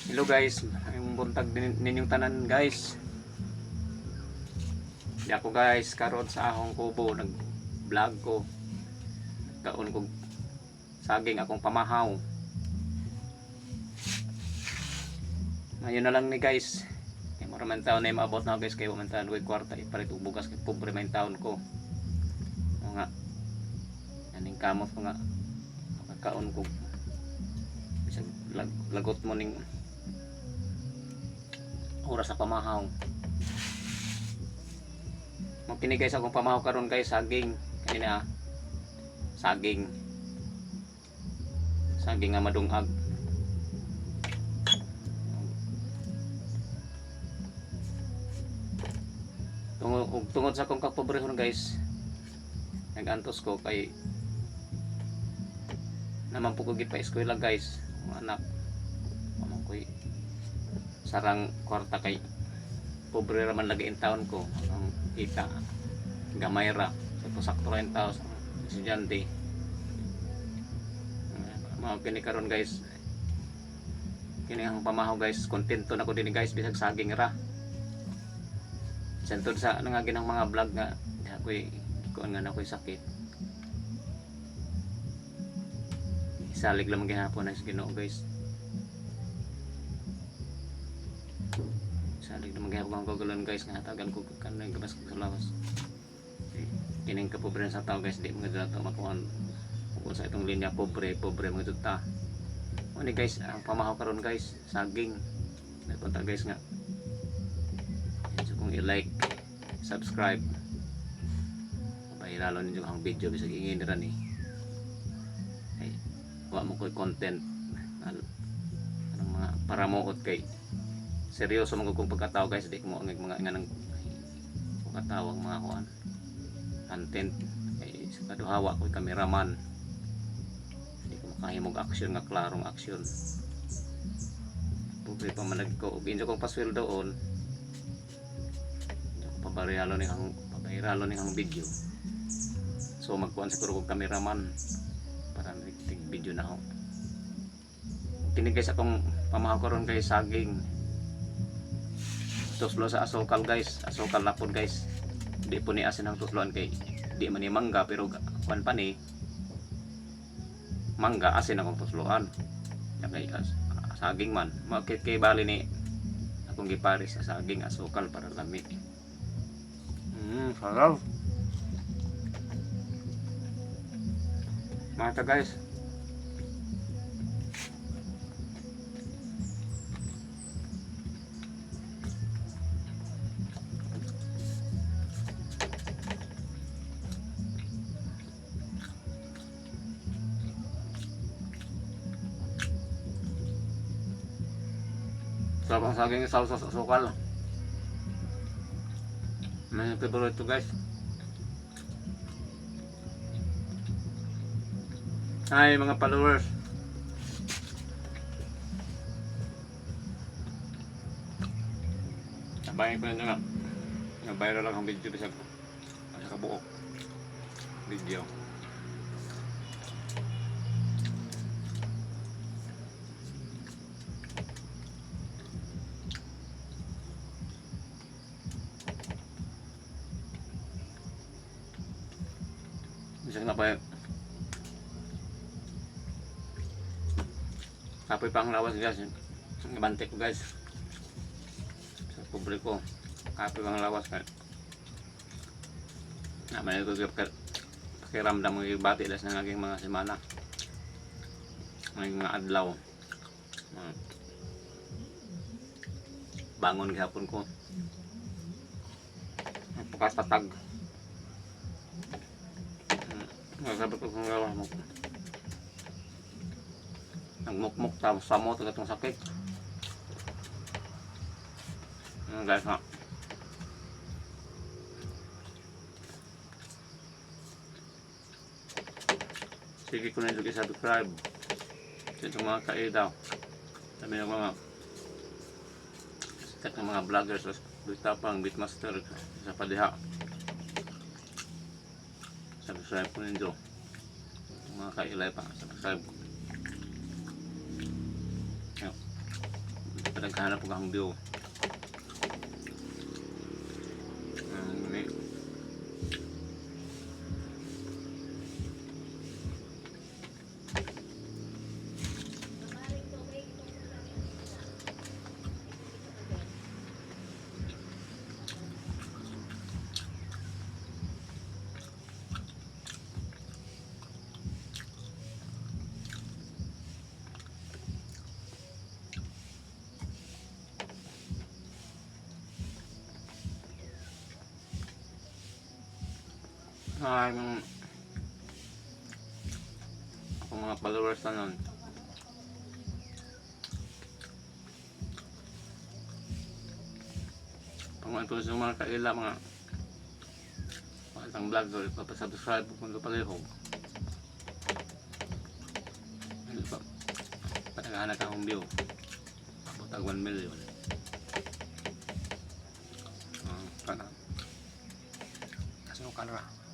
Hello guys, yung buntag ninyong tanan guys. Di ako guys karon sa akong kubo nag vlog ko. Kaon kog saging akong pamahaw. Ngayon na lang ni guys. Kaya maraming taon na maabot na guys kaya mamantahan ko kwarta ipalit og bugas kay pobre man taon ko. Mga aning kamot ko nga makakaon ko. Bisag lagot mo ning oras sa pamahaw. Magkini guys akong pamahaw karon guys saging kanina saging nga madungag. Tungod sa akong kapobrehon guys, nagantos ko kay naman po ko gipa eskwela guys, mga anak naman ko sarang kwarta kay pobre raman lagi in town ko ang kita gamay ra so sakto ra in taon estudyante mga kini karon guys kini ang pamahaw guys kontento na ko din guys bisag saging ra sentod sa nangagi ng mga vlog nga di ako'y kuan nga ako'y sakit isalig lang gihapon na sa Ginoo guys. Salig na maghihapon ko gulon guys nga hatagan ko kanang gabas ko sa lawas. Kining kapobre sa tao guys di mga dato makuan kung sa itong linya pobre mga tuta. Oni guys ang pamahaw karon guys saging. Nagpunta guys nga. So kung i-like, subscribe. Pailalo ninyo ang video bisag ingin ra ni. Ay wa mo koy content anong mga para moot kay seryoso mga kong pagkatao guys di ko mo mga nganang pagkatawang mga kuan content kay sa kaduhawa ko cameraman di ko makahimog action nga klarong action pobre pa man ko ug inyo kong pasweldo doon pabayaralo ni ang video so magkuan siguro kog cameraman para nagtig video na ho kini guys akong pamahaw karon kay saging tuslo sa asukal guys asukal na po guys di po ni asin ang tusloan kay di man ni mangga pero kuan pa ni mangga asin akong tusloan kay saging man makit kay bali ni akong giparis sa saging asukal para lami sarap mata guys sarap ang saging sauce sa sukal. May favorite to guys. Hi mga followers. Sabayin ko na nga. Viral lang ang video bisag sa kabuok video. Bisag na pa kapoy pang lawas guys ngabante ko guys sa publiko kapoy pang lawas ka naman ito pakiramdam ng bati las ng aking mga semana mga adlaw bangon gihapon ko pagkatatag sabi ko kung gawa mo nagmukmuk tapos samo ito itong sakit guys ha sige ko na yung subscribe sa itong mga kaidaw sabi ng mga sikat ng mga vloggers Bitapang Beatmaster sa padiha subscribe po ninyo mga kailay pa subscribe Hanap ko kang view. Ini. Yung ako mga followers na nun, pag mga consumer kaila mga isang vlog ko papasubscribe kung ito palihog hindi pa patagahanap akong view patag 1 million kana kasino ka na